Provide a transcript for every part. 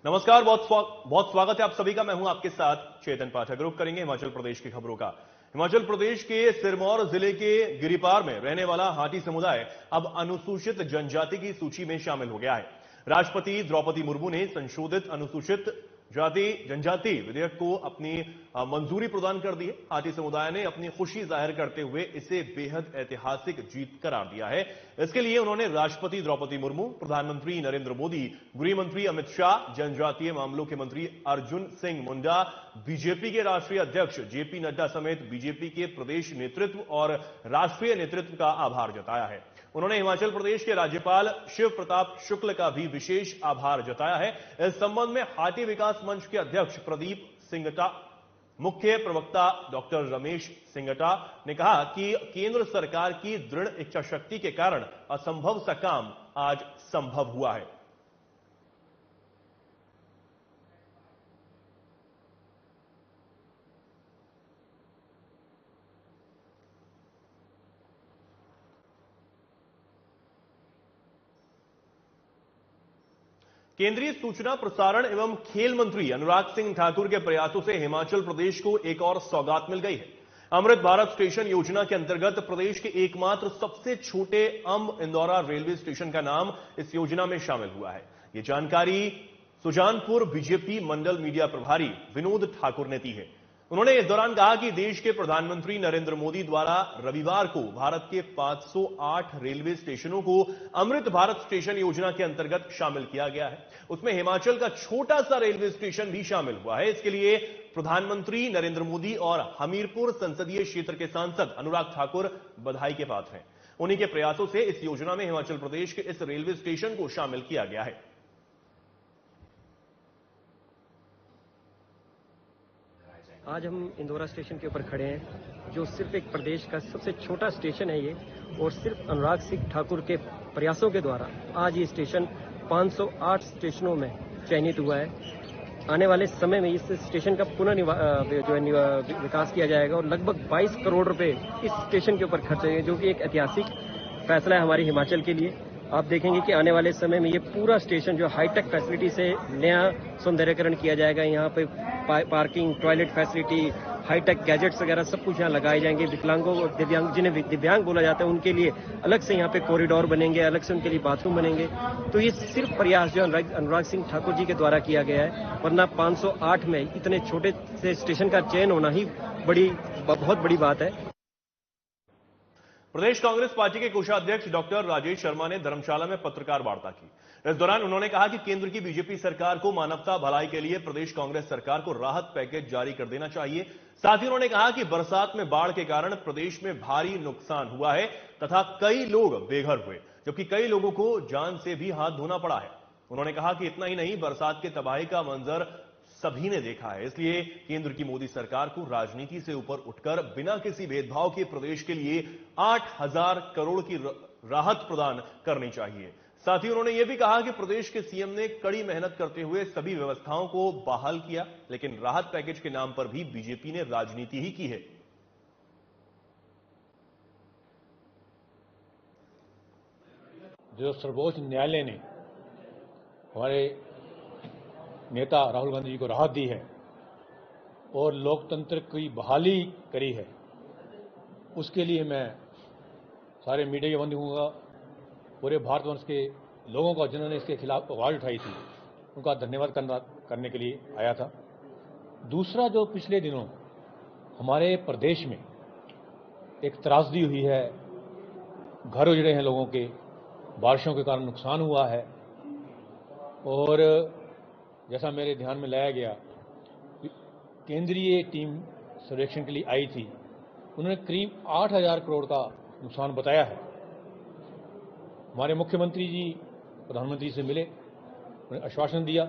नमस्कार, बहुत स्वागत है आप सभी का। मैं हूं आपके साथ चेतन पाठक। रुक करेंगे हिमाचल प्रदेश की खबरों का। हिमाचल प्रदेश के सिरमौर जिले के गिरिपार में रहने वाला हाटी समुदाय अब अनुसूचित जनजाति की सूची में शामिल हो गया है। राष्ट्रपति द्रौपदी मुर्मू ने संशोधित अनुसूचित जाति जनजाति विधेयक को अपनी मंजूरी प्रदान कर दी है। हाटी समुदाय ने अपनी खुशी जाहिर करते हुए इसे बेहद ऐतिहासिक जीत करार दिया है। इसके लिए उन्होंने राष्ट्रपति द्रौपदी मुर्मू, प्रधानमंत्री नरेंद्र मोदी, गृह मंत्री अमित शाह, जनजातीय मामलों के मंत्री अर्जुन सिंह मुंडा, बीजेपी के राष्ट्रीय अध्यक्ष जेपी नड्डा समेत बीजेपी के प्रदेश नेतृत्व और राष्ट्रीय नेतृत्व का आभार जताया है। उन्होंने हिमाचल प्रदेश के राज्यपाल शिव प्रताप शुक्ल का भी विशेष आभार जताया है। इस संबंध में हाटी विकास मंच के अध्यक्ष प्रदीप सिंगटा, मुख्य प्रवक्ता डॉक्टर रमेश सिंगटा ने कहा कि केंद्र सरकार की दृढ़ इच्छा शक्ति के कारण असंभव सा काम आज संभव हुआ है। केंद्रीय सूचना प्रसारण एवं खेल मंत्री अनुराग सिंह ठाकुर के प्रयासों से हिमाचल प्रदेश को एक और सौगात मिल गई है। अमृत भारत स्टेशन योजना के अंतर्गत प्रदेश के एकमात्र सबसे छोटे अंब इंदौरा रेलवे स्टेशन का नाम इस योजना में शामिल हुआ है। यह जानकारी सुजानपुर बीजेपी मंडल मीडिया प्रभारी विनोद ठाकुर ने दी है। उन्होंने इस दौरान कहा कि देश के प्रधानमंत्री नरेंद्र मोदी द्वारा रविवार को भारत के 508 रेलवे स्टेशनों को अमृत भारत स्टेशन योजना के अंतर्गत शामिल किया गया है। उसमें हिमाचल का छोटा सा रेलवे स्टेशन भी शामिल हुआ है। इसके लिए प्रधानमंत्री नरेंद्र मोदी और हमीरपुर संसदीय क्षेत्र के सांसद अनुराग ठाकुर बधाई के पात्र हैं। उन्हीं के प्रयासों से इस योजना में हिमाचल प्रदेश के इस रेलवे स्टेशन को शामिल किया गया है। आज हम इंदौरा स्टेशन के ऊपर खड़े हैं, जो सिर्फ एक प्रदेश का सबसे छोटा स्टेशन है ये, और सिर्फ अनुराग सिंह ठाकुर के प्रयासों के द्वारा आज ये स्टेशन 508 स्टेशनों में चयनित हुआ है। आने वाले समय में इस स्टेशन का विकास किया जाएगा और लगभग 22 करोड़ रुपए इस स्टेशन के ऊपर खर्च होंगे, जो कि एक ऐतिहासिक फैसला है हमारे हिमाचल के लिए। आप देखेंगे कि आने वाले समय में ये पूरा स्टेशन जो हाईटेक फैसिलिटी से नया सौंदर्यकरण किया जाएगा। यहाँ पे parking, toilet facility, high tech gadgets वगैरह सब कुछ यहाँ लगाए जाएंगे। विकलांगों और दिव्यांग, जिन्हें दिव्यांग बोला जाता है, उनके लिए अलग से यहाँ पे कॉरिडोर बनेंगे, अलग से उनके लिए बाथरूम बनेंगे। तो ये सिर्फ प्रयास जो अनुराग सिंह ठाकुर जी के द्वारा किया गया है, वरना 508 में इतने छोटे से स्टेशन का चयन होना ही बहुत बड़ी बात है। प्रदेश कांग्रेस पार्टी के कोषाध्यक्ष डॉक्टर राजेश शर्मा ने धर्मशाला में पत्रकार वार्ता की। इस दौरान उन्होंने कहा कि केंद्र की बीजेपी सरकार को मानवता भलाई के लिए प्रदेश कांग्रेस सरकार को राहत पैकेज जारी कर देना चाहिए। साथ ही उन्होंने कहा कि बरसात में बाढ़ के कारण प्रदेश में भारी नुकसान हुआ है तथा कई लोग बेघर हुए, जबकि कई लोगों को जान से भी हाथ धोना पड़ा है। उन्होंने कहा कि इतना ही नहीं, बरसात के तबाही का मंजर सभी ने देखा है। इसलिए केंद्र की मोदी सरकार को राजनीति से ऊपर उठकर बिना किसी भेदभाव के प्रदेश के लिए 8000 करोड़ की राहत प्रदान करनी चाहिए। साथ ही उन्होंने यह भी कहा कि प्रदेश के सीएम ने कड़ी मेहनत करते हुए सभी व्यवस्थाओं को बहाल किया, लेकिन राहत पैकेज के नाम पर भी बीजेपी ने राजनीति ही की है। जो सर्वोच्च न्यायालय ने हमारे नेता राहुल गांधी जी को राहत दी है और लोकतंत्र की बहाली करी है, उसके लिए मैं सारे मीडिया के बंधु होगा, पूरे भारतवर्ष के लोगों का जिन्होंने इसके खिलाफ आवाज उठाई थी, उनका धन्यवाद करने के लिए आया था। दूसरा, जो पिछले दिनों हमारे प्रदेश में एक त्रासदी हुई है, घर उजड़े हैं लोगों के, बारिशों के कारण नुकसान हुआ है, और जैसा मेरे ध्यान में लाया गया, केंद्रीय टीम सर्वेक्षण के लिए आई थी, उन्होंने करीब 8000 करोड़ का नुकसान बताया है। हमारे मुख्यमंत्री जी प्रधानमंत्री से मिले, उन्हें आश्वासन दिया।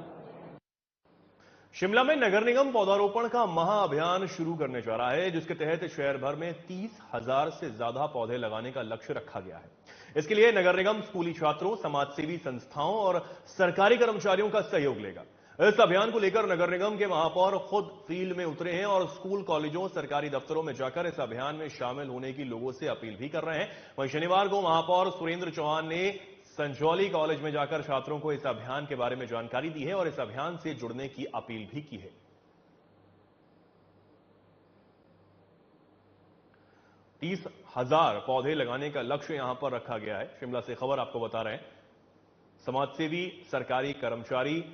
शिमला में नगर निगम पौधारोपण का महाअभियान शुरू करने जा रहा है, जिसके तहत शहर भर में 30,000 से ज्यादा पौधे लगाने का लक्ष्य रखा गया है। इसके लिए नगर निगम स्कूली छात्रों, समाजसेवी संस्थाओं और सरकारी कर्मचारियों का सहयोग लेगा। इस अभियान को लेकर नगर निगम के महापौर खुद फील्ड में उतरे हैं और स्कूल, कॉलेजों, सरकारी दफ्तरों में जाकर इस अभियान में शामिल होने की लोगों से अपील भी कर रहे हैं। वहीं शनिवार को महापौर सुरेंद्र चौहान ने संजौली कॉलेज में जाकर छात्रों को इस अभियान के बारे में जानकारी दी है और इस अभियान से जुड़ने की अपील भी की है। तीस 30,000 पौधे लगाने का लक्ष्य यहां पर रखा गया है। शिमला से खबर आपको बता रहे हैं, समाजसेवी, सरकारी कर्मचारी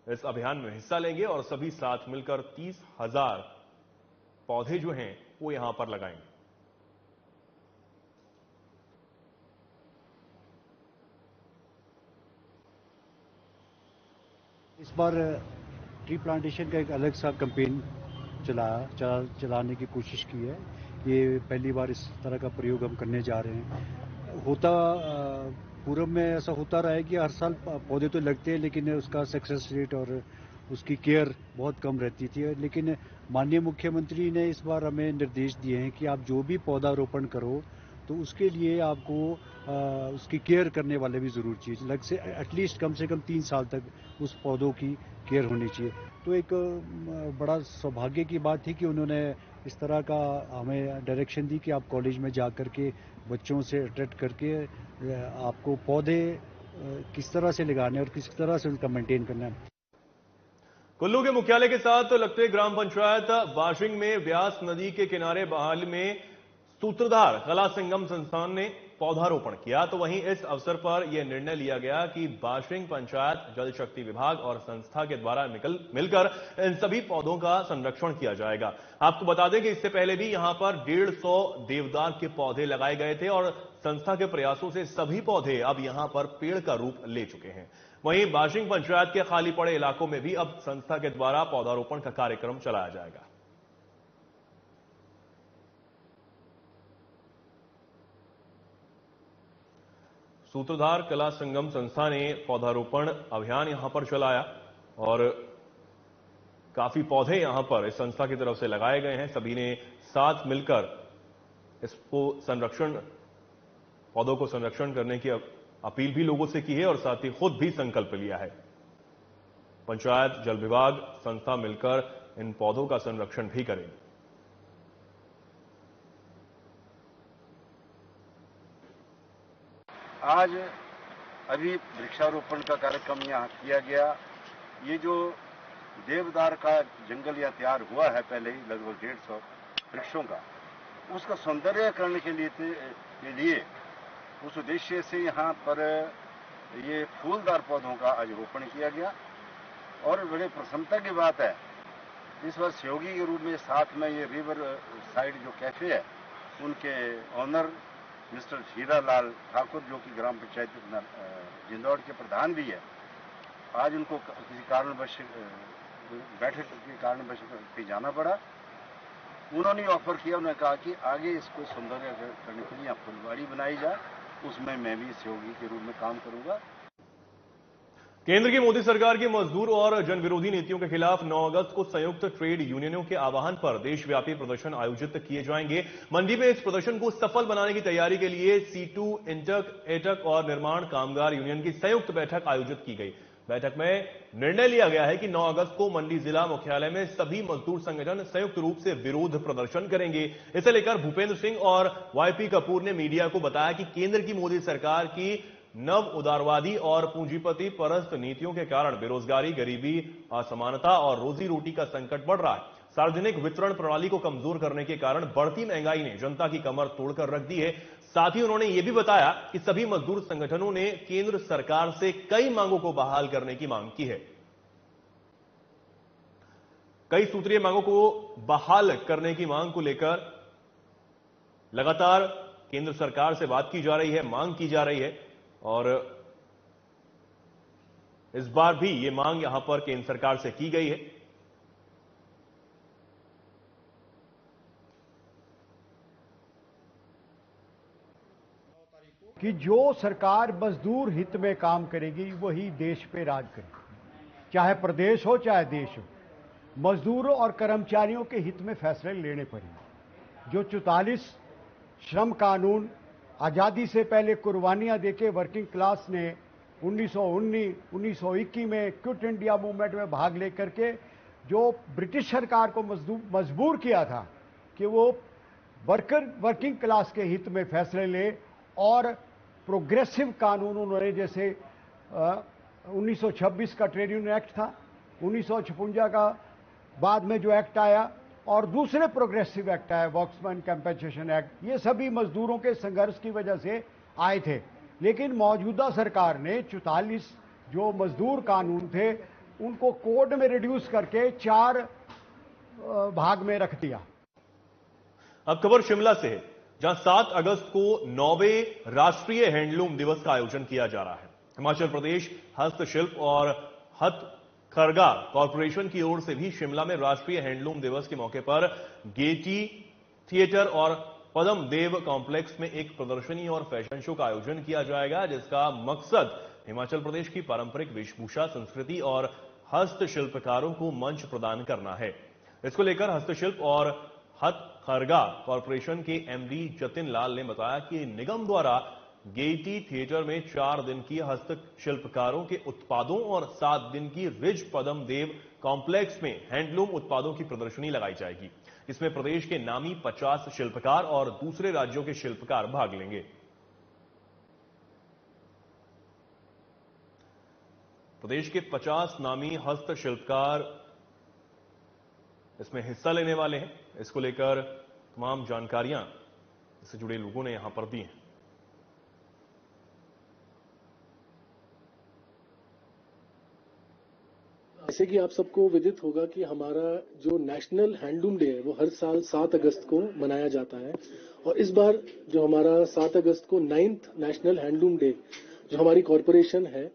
इस अभियान में हिस्सा लेंगे और सभी साथ मिलकर 30,000 पौधे जो हैं वो यहां पर लगाएंगे। इस बार ट्री प्लांटेशन का एक अलग सा कैंपेन चलाने की कोशिश की है। ये पहली बार इस तरह का प्रयोग हम करने जा रहे हैं। पूर्व में ऐसा होता रहा है कि हर साल पौधे तो लगते हैं, लेकिन उसका सक्सेस रेट और उसकी केयर बहुत कम रहती थी। लेकिन माननीय मुख्यमंत्री ने इस बार हमें निर्देश दिए हैं कि आप जो भी पौधारोपण करो तो उसके लिए आपको उसकी केयर करने वाले भी जरूर चाहिए। एटलीस्ट कम से कम 3 साल तक उस पौधों की केयर होनी चाहिए। तो एक बड़ा सौभाग्य की बात थी कि उन्होंने इस तरह का हमें डायरेक्शन दी कि आप कॉलेज में जा करके बच्चों से अट्रैक्ट करके आपको पौधे किस तरह से लगाने और किस तरह से उनका मेंटेन करना है। कुल्लू के मुख्यालय के साथ लगते ग्राम पंचायत बाशिंग में व्यास नदी के किनारे बहाल में सूत्रधार कला संगम संस्थान ने पौधारोपण किया। तो वहीं इस अवसर पर यह निर्णय लिया गया कि बाशिंग पंचायत, जल शक्ति विभाग और संस्था के द्वारा मिलकर इन सभी पौधों का संरक्षण किया जाएगा। आपको बता दें कि इससे पहले भी यहां पर 150 देवदार के पौधे लगाए गए थे और संस्था के प्रयासों से सभी पौधे अब यहां पर पेड़ का रूप ले चुके हैं। वहीं बाशिंग पंचायत के खाली पड़े इलाकों में भी अब संस्था के द्वारा पौधारोपण का कार्यक्रम चलाया जाएगा। सूत्रधार कला संगम संस्था ने पौधारोपण अभियान यहां पर चलाया और काफी पौधे यहां पर इस संस्था की तरफ से लगाए गए हैं। सभी ने साथ मिलकर इसको पौधों को संरक्षण करने की अपील भी लोगों से की है और साथ ही खुद भी संकल्प लिया है। पंचायत, जल विभाग, संस्था मिलकर इन पौधों का संरक्षण भी करेंगे। आज अभी वृक्षारोपण का कार्यक्रम यहाँ किया गया। ये जो देवदार का जंगल यहाँ तैयार हुआ है पहले ही लगभग 150 वृक्षों का, उसका सौंदर्यकरण के लिए उस उद्देश्य से यहाँ पर ये फूलदार पौधों का आज रोपण किया गया। और बड़े प्रसन्नता की बात है, इस बार सहयोगी के रूप में साथ में ये रिवर साइड जो कैफे है उनके ऑनर मिस्टर हीरालाल ठाकुर, जो कि ग्राम पंचायत जिंदौड़ के प्रधान भी है, आज उनको किसी कारणवश बैठक के कारणवश कहीं जाना पड़ा। उन्होंने ऑफर किया, उन्होंने कहा कि आगे इसको सौंदर्य करने के लिए फुलवाड़ी बनाई जाए, उसमें मैं भी सहयोगी के रूप में काम करूंगा। केंद्र की मोदी सरकार की मजदूर और जनविरोधी नीतियों के खिलाफ 9 अगस्त को संयुक्त ट्रेड यूनियनों के आह्वान पर देशव्यापी प्रदर्शन आयोजित किए जाएंगे। मंडी में इस प्रदर्शन को सफल बनाने की तैयारी के लिए C2, इंटक, एटक और निर्माण कामगार यूनियन की संयुक्त बैठक आयोजित की गई। बैठक में निर्णय लिया गया है कि 9 अगस्त को मंडी जिला मुख्यालय में सभी मजदूर संगठन संयुक्त रूप से विरोध प्रदर्शन करेंगे। इसे लेकर भूपेंद्र सिंह और YP कपूर ने मीडिया को बताया कि केंद्र की मोदी सरकार की नव उदारवादी और पूंजीपति परस्त नीतियों के कारण बेरोजगारी, गरीबी, असमानता और रोजी रोटी का संकट बढ़ रहा है। सार्वजनिक वितरण प्रणाली को कमजोर करने के कारण बढ़ती महंगाई ने जनता की कमर तोड़कर रख दी है। साथ ही उन्होंने यह भी बताया कि सभी मजदूर संगठनों ने केंद्र सरकार से कई मांगों को बहाल करने की मांग की है। कई सूत्रीय मांगों को बहाल करने की मांग को लेकर लगातार केंद्र सरकार से बात की जा रही है, मांग की जा रही है और इस बार भी ये मांग यहां पर केंद्र सरकार से की गई है। कि जो सरकार मजदूर हित में काम करेगी वही देश पे राज करेगी, चाहे प्रदेश हो चाहे देश हो। मजदूरों और कर्मचारियों के हित में फैसले लेने पड़ेंगे। जो 44 श्रम कानून आजादी से पहले कुर्बानियां देके वर्किंग क्लास ने 1919-1921 में क्विट इंडिया मूवमेंट में भाग लेकर के जो ब्रिटिश सरकार को मजबूर किया था कि वो वर्किंग क्लास के हित में फैसले ले और प्रोग्रेसिव कानून उन्होंने, जैसे 1926 का ट्रेड यूनियन एक्ट था, 1956 का बाद में जो एक्ट आया, और दूसरे प्रोग्रेसिव एक्ट आए, वर्कमैन कंपेंसेशन एक्ट, ये सभी मजदूरों के संघर्ष की वजह से आए थे। लेकिन मौजूदा सरकार ने 44 जो मजदूर कानून थे उनको कोड में रिड्यूस करके 4 भाग में रख दिया। अब खबर शिमला से है, जहां 7 अगस्त को 9वें राष्ट्रीय हैंडलूम दिवस का आयोजन किया जा रहा है। हिमाचल प्रदेश हस्तशिल्प और हथकरघा कॉरपोरेशन की ओर से भी शिमला में राष्ट्रीय हैंडलूम दिवस के मौके पर गेयटी थिएटर और पद्म देव कॉम्प्लेक्स में एक प्रदर्शनी और फैशन शो का आयोजन किया जाएगा, जिसका मकसद हिमाचल प्रदेश की पारंपरिक वेशभूषा, संस्कृति और हस्तशिल्पकारों को मंच प्रदान करना है। इसको लेकर हस्तशिल्प और हथकरघा कॉरपोरेशन के एमडी जतिन लाल ने बताया कि निगम द्वारा गेयटी थिएटर में 4 दिन की हस्तशिल्पकारों के उत्पादों और 7 दिन की रिज पद्म देव कॉम्प्लेक्स में हैंडलूम उत्पादों की प्रदर्शनी लगाई जाएगी। इसमें प्रदेश के नामी 50 शिल्पकार और दूसरे राज्यों के शिल्पकार भाग लेंगे। प्रदेश के 50 नामी हस्तशिल्पकार इसमें हिस्सा लेने वाले हैं। इसको लेकर तमाम जानकारियां इससे जुड़े लोगों ने यहां पर दी हैं। जैसे कि आप सबको विदित होगा कि हमारा जो नेशनल हैंडलूम डे है वो हर साल 7 अगस्त को मनाया जाता है, और इस बार जो हमारा 7 अगस्त को 9th नेशनल हैंडलूम डे जो हमारी कॉरपोरेशन है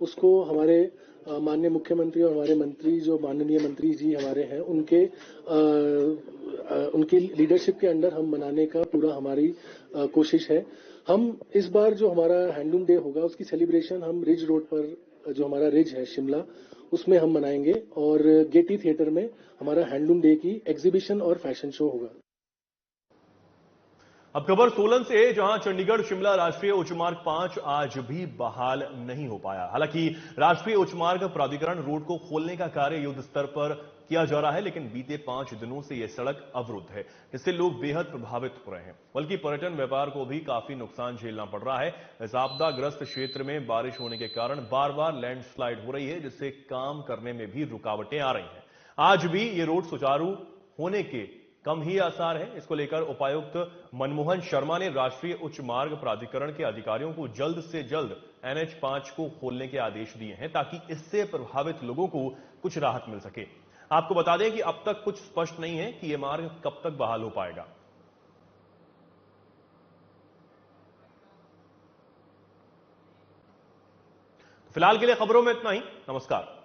उसको हमारे माननीय मुख्यमंत्री और हमारे मंत्री, जो माननीय मंत्री जी हमारे हैं, उनकी लीडरशिप के अंडर हम मनाने का पूरा हमारी कोशिश है। हम इस बार जो हमारा हैंडलूम डे होगा उसकी सेलिब्रेशन हम रिज रोड पर, जो हमारा रिज है शिमला, उसमें हम मनाएंगे, और गेयटी थिएटर में हमारा हैंडलूम डे की एग्जीबिशन और फैशन शो होगा। अब खबर सोलन से, जहां चंडीगढ़ शिमला राष्ट्रीय उच्च मार्ग 5 आज भी बहाल नहीं हो पाया। हालांकि राष्ट्रीय उच्च मार्ग प्राधिकरण रोड को खोलने का कार्य युद्ध स्तर पर किया जा रहा है, लेकिन बीते 5 दिनों से यह सड़क अवरुद्ध है। इससे लोग बेहद प्रभावित हो रहे हैं, बल्कि पर्यटन व्यापार को भी काफी नुकसान झेलना पड़ रहा है। इस आपदाग्रस्त क्षेत्र में बारिश होने के कारण बार बार लैंडस्लाइड हो रही है, जिससे काम करने में भी रुकावटें आ रही हैं। आज भी ये रोड सुचारू होने के कम ही आसार है। इसको लेकर उपायुक्त मनमोहन शर्मा ने राष्ट्रीय उच्च मार्ग प्राधिकरण के अधिकारियों को जल्द से जल्द NH5 को खोलने के आदेश दिए हैं, ताकि इससे प्रभावित लोगों को कुछ राहत मिल सके। आपको बता दें कि अब तक कुछ स्पष्ट नहीं है कि यह मार्ग कब तक बहाल हो पाएगा। फिलहाल के लिए खबरों में इतना ही। नमस्कार।